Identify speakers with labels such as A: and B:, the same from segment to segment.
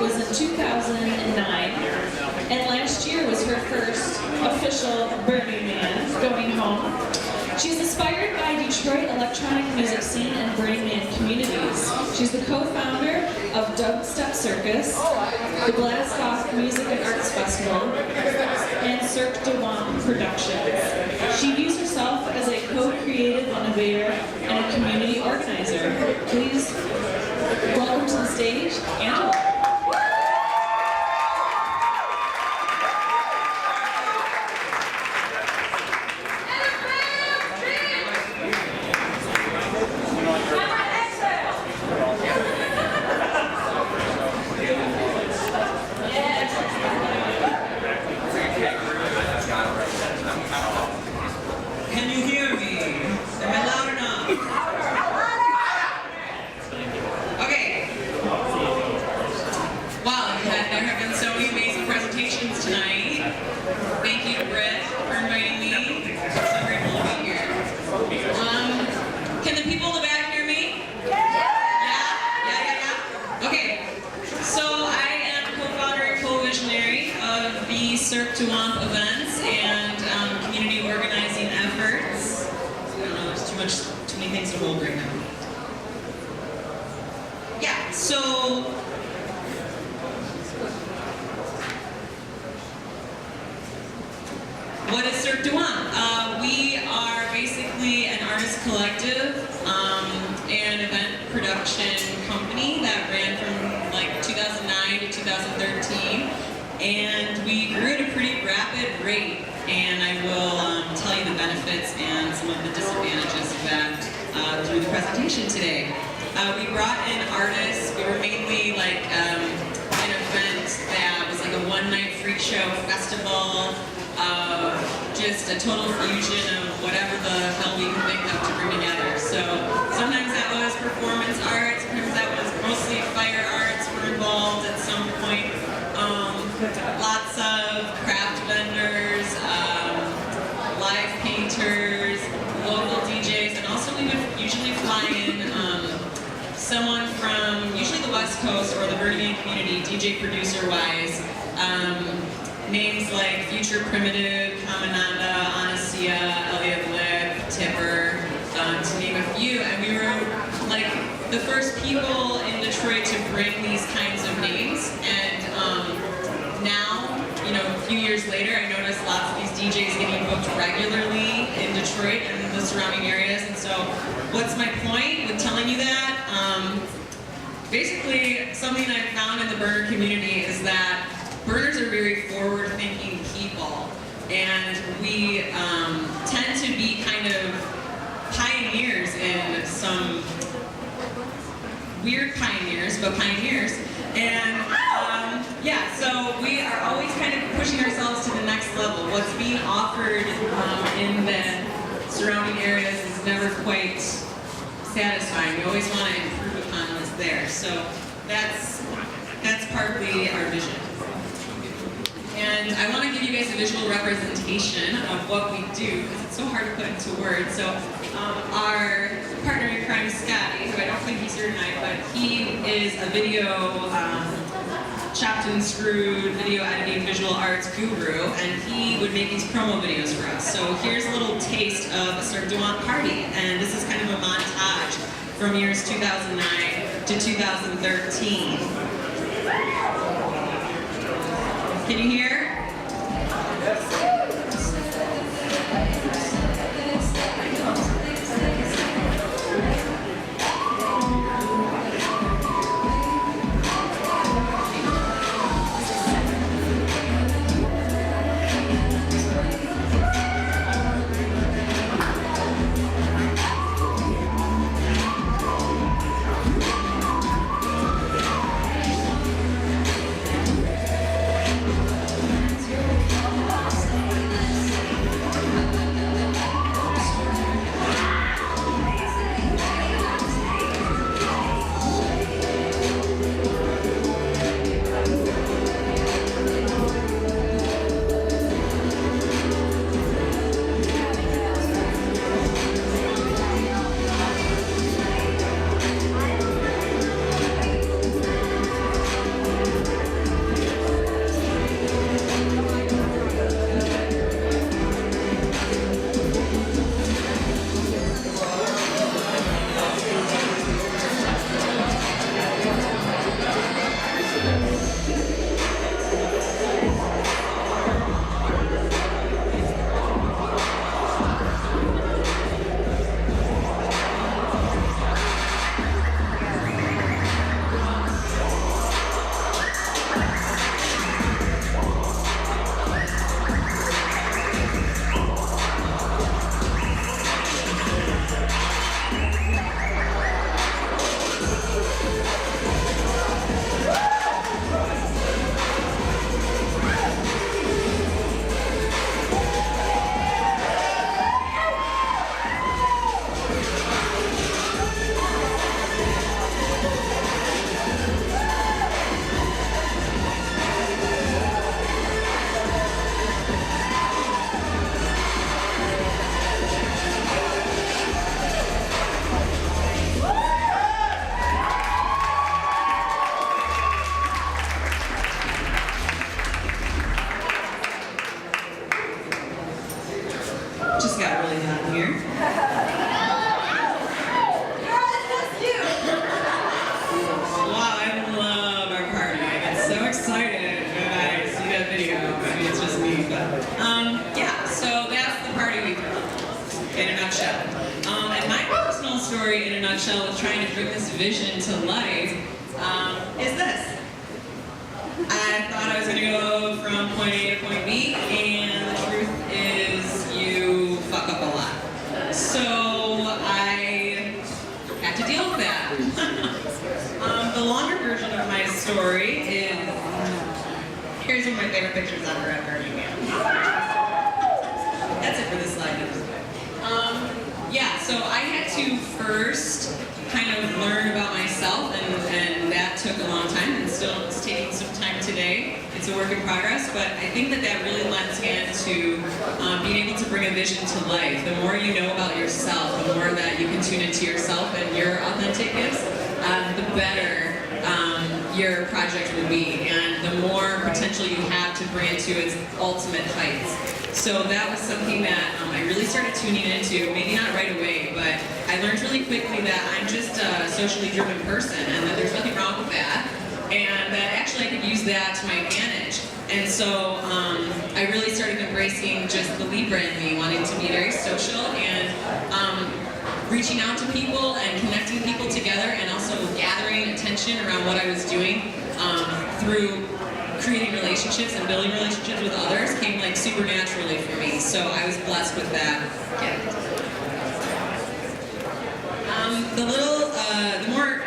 A: was in 2009, and last year was her first official Burning Man, going home. She's inspired by Detroit electronic music scene and Burning Man communities. She's the co-founder of Dubstep Circus, the Glasgow Music and Arts Festival, and Cirque du Womp Productions. She views herself as a co-creative innovator and a community organizer. Please welcome to the stage, Angela.
B: Can you hear me? Am I loud enough? Okay. Wow, there have been so many amazing presentations tonight. Thank you, Britt, for inviting me. I'm so grateful to be here. Can the people in the back hear me? Yeah? Okay. So I am co-founder and co-visionary of the Cirque du Womp events and community organizing efforts. I don't know, there's too many things to hold right now. Yeah, so what is Cirque du Womp? We are basically an artist collective, and event production company that ran from like 2009 to 2013, and we grew at a pretty rapid rate. And I will tell you the benefits and some of the disadvantages of that through the presentation today. We brought in artists. We were mainly like an event that was like a one-night freak show festival, just a total fusion of whatever the hell we could think of to bring together. So sometimes that was performance art, sometimes that was mostly fire arts were involved at some point. Lots of craft vendors, live painters, local DJs, and also we would usually fly in someone from usually the West Coast or the Burning Man community, DJ producer-wise. Names like Future Primitive, Kamananda, Anasia, Elliot Blick, Tipper, to name a few. And we were like the first people in Detroit to bring these kinds of names. And now, you know, a few years later, I noticed lots of these DJs getting booked regularly in Detroit and the surrounding areas. And so, what's my point with telling you that? Basically, something I found in the burner community is that burners are very forward-thinking people, and we tend to be kind of pioneers in some weird pioneers, but pioneers. And yeah, so we are always kind of pushing ourselves to the next level. What's being offered in the surrounding areas is never quite satisfying. We always want to improve upon what's there. So that's partly our vision. And I want to give you guys a visual representation of what we do, because it's so hard to put into words. So our partner in crime, Scotty, who I don't think he's here tonight, but he is a video chopped and screwed video editing visual arts guru, and he would make these promo videos for us. So here's a little taste of a Cirque du Womp party, and this is kind of a montage from years 2009 to 2013. Can you hear? story in a nutshell with trying to bring this vision to life is this. I thought I was going to go from point A to point B, and the truth is you fuck up a lot. So I had to deal with that. The longer version of my story is, here's one of my favorite pictures ever at Burning Man. That's it for this slide. Yeah, so I had to first kind of learn about myself, and that took a long time, and still it's taking some time today. It's a work in progress, but I think that really lends into being able to bring a vision to life. The more you know about yourself, the more that you can tune into yourself and your authentic gifts, the better your project will be, and the more potential you have to bring it to its ultimate heights. So that was something that I really started tuning into, maybe not right away, but I learned really quickly that I'm just a socially driven person, and that there's nothing wrong with that, and that actually I could use that to my advantage. And so I really started embracing just the Libra in me, wanting to be very social, and reaching out to people and connecting people together, and also gathering attention around what I was doing through creating relationships and building relationships with others came like super naturally for me. So I was blessed with that gift. The more,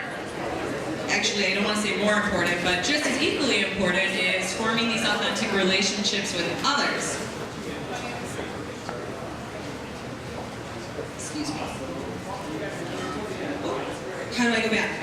B: actually I don't want to say more important, but just as equally important is forming these authentic relationships with others. Excuse me. How do I go back?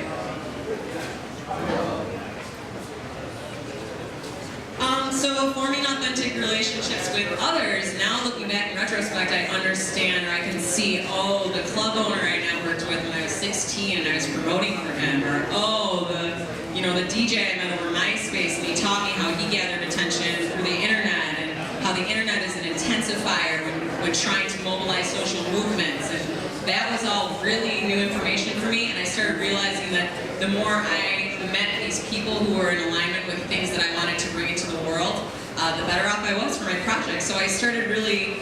B: So forming authentic relationships with others, now looking back in retrospect, I understand, or I can see, oh, the club owner I networked with when I was 16 and I was promoting for him, or oh, the DJ I met over MySpace, and he taught me how he gathered attention through the internet, and how the internet is an intensifier when trying to mobilize social movements. And that was all really new information for me, and I started realizing that the more I met these people who were in alignment with things that I wanted to bring into the world, the better off I was for my project. So I started really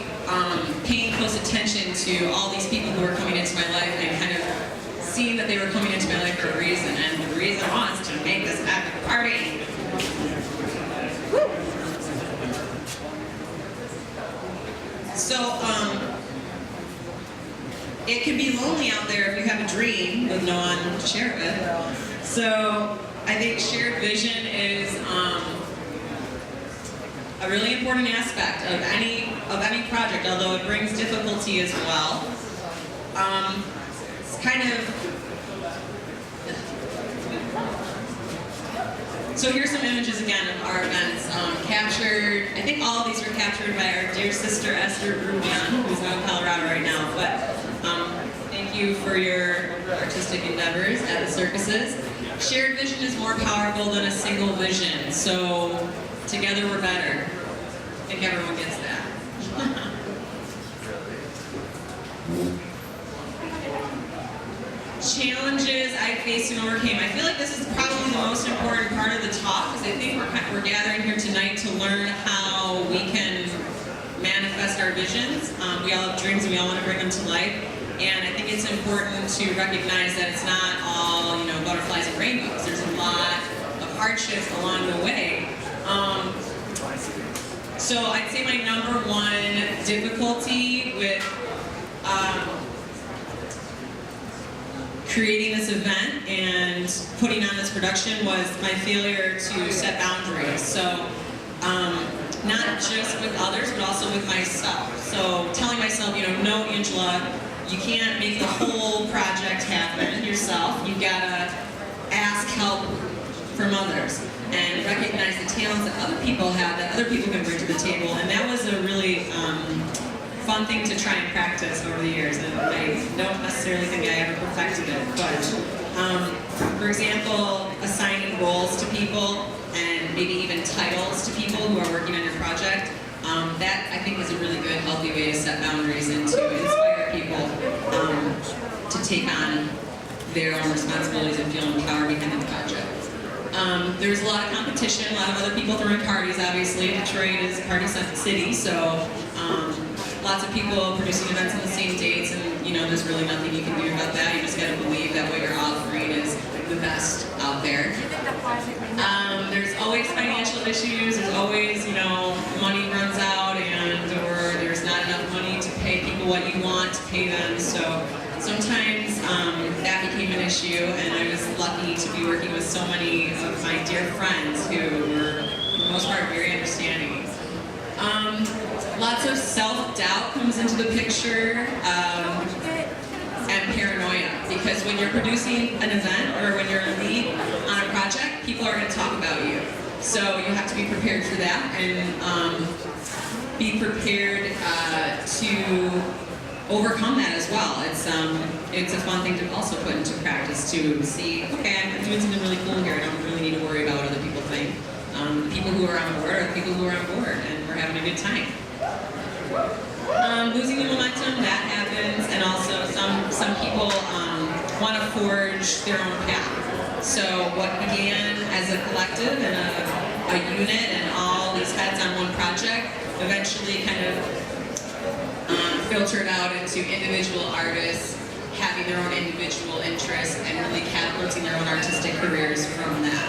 B: paying close attention to all these people who were coming into my life, and kind of seeing that they were coming into my life for a reason, and the reason was to make this epic party. Woo. So, it can be lonely out there if you have a dream with no one to share it with. So I think shared vision is a really important aspect of any project, although it brings difficulty as well. It's kind of. So here's some images again of our events captured. I think all of these were captured by our dear sister Esther Rubian, who's out in Colorado right now. But thank you for your artistic endeavors at the circuses. Shared vision is more powerful than a single vision. So together we're better. I think everyone gets that. Challenges I faced and overcame. I feel like this is probably the most important part of the talk, because I think we're gathering here tonight to learn how we can manifest our visions. We all have dreams and we all want to bring them to life. And I think it's important to recognize that it's not all, butterflies and rainbows. There's a lot of hardships along the way. So I'd say my number one difficulty with creating this event and putting on this production was my failure to set boundaries. So not just with others, but also with myself. So telling myself, no, Angela, you can't make the whole project happen yourself. You gotta ask help from others and recognize the talents that other people have, that other people can bring to the table. And that was a really fun thing to try and practice over the years. And I don't necessarily think I ever perfected it, but for example, assigning roles to people and maybe even titles to people who are working on your project, that I think is a really good, healthy way to set boundaries and to inspire people to take on their own responsibilities and feel empowered behind the project. There's a lot of competition, a lot of other people throwing parties, obviously. Detroit is a party city, so lots of people producing events on the same dates, and you know, there's really nothing you can do about that. You just gotta believe that what you're offering is the best out there. There's always financial issues. There's always, you know, money runs out or there's not enough money to pay people what you want to pay them. So sometimes that became an issue, and I was lucky to be working with so many of my dear friends who were, for the most part, very understanding. Lots of self-doubt comes into the picture, and paranoia, because when you're producing an event or when you're a lead on a project, people are going to talk about you. So you have to be prepared for that, and be prepared to overcome that as well. It's a fun thing to also put into practice to see, okay, I'm doing something really cool here. I don't really need to worry about what other people think. The people who are on board are the people who are on board, and we're having a good time. Losing the momentum, that happens, and also some people want to forge their own path. So what began as a collective and a unit and all these heads on one project eventually kind of filtered out into individual artists having their own individual interests and really catapulting their own artistic careers from that.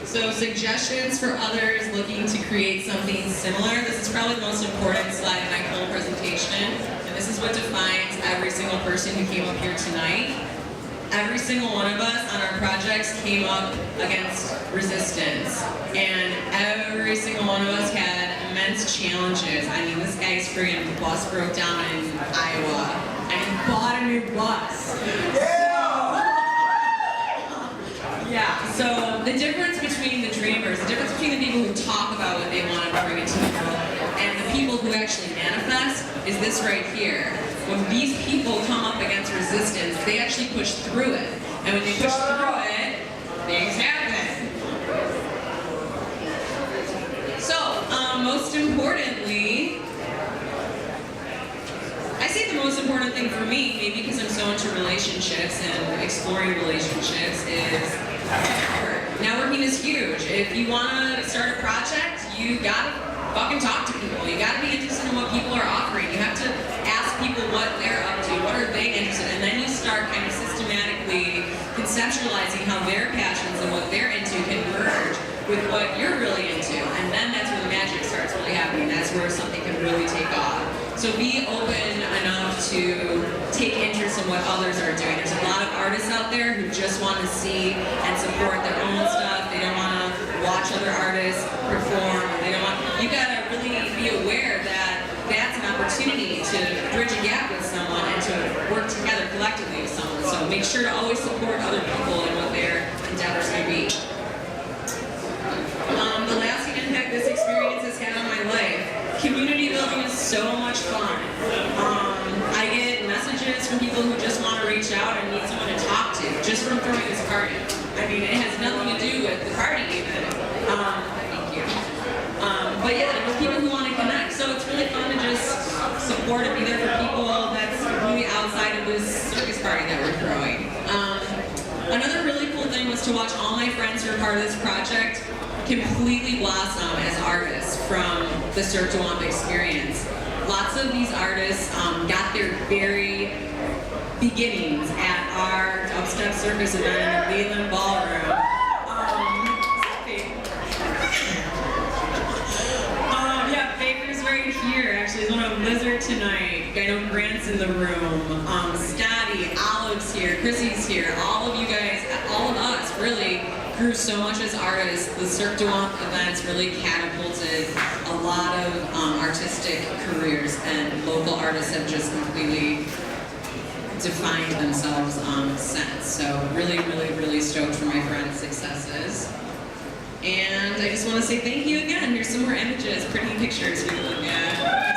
B: So suggestions for others looking to create something similar. This is probably the most important slide in my whole presentation, and this is what defines every single person who came up here tonight. Every single one of us on our projects came up against resistance, and every single one of us had immense challenges. I mean, this guy's friggin' bus broke down in Iowa, and he bought a new bus. Yeah, so the difference between the dreamers, the difference between the people who talk about what they want to bring into the world and the people who actually manifest is this right here. When these people come up against resistance, they actually push through it. And when they push through it, things happen. So, most importantly, I say the most important thing for me, maybe because I'm so into relationships and exploring relationships, is networking is huge. If you want to start a project, you gotta fucking talk to people. You gotta be interested in what people are offering. You have to ask people what they're up to, what are they interested in, and then you start kind of systematically conceptualizing how their passions and what they're into can merge with what you're really into, and then that's where the magic starts really happening. That's where something can really take off. So be open enough to take interest in what others are doing. There's a lot of artists out there who just want to see and support their own stuff. They don't want to watch other artists perform. They don't want. You gotta really be aware that that's an opportunity to bridge a gap with someone and to work together collectively with someone. So make sure to always support other people and what their endeavors may be. The lasting impact this experience has had on my life. Community building is so much fun. I get messages from people who just want to reach out and need someone to talk to, just from throwing this party. I mean, it has nothing to do with the party even. Thank you. But yeah, there's people who want to connect, so it's really fun to just support and be there for people that's completely outside of this circus party that we're throwing. Another really cool thing was to watch all my friends who are part of this project completely blossom as artists from the Cirque du Womp experience. Lots of these artists got their very beginnings at our dubstep circus event in the Palaian ballroom. Yeah, Baker's right here. Actually, he's one of Lizard tonight. I know Grant's in the room. Scotty, Olive's here, Chrissy's here. All of you guys, all of us, really grew so much as artists. The Cirque du Womp events really catapulted a lot of artistic careers, and local artists have just completely defined themselves since. So really, really, really stoked for my friends' successes. And I just want to say thank you again. Here's some more images, pretty pictures for you to look at.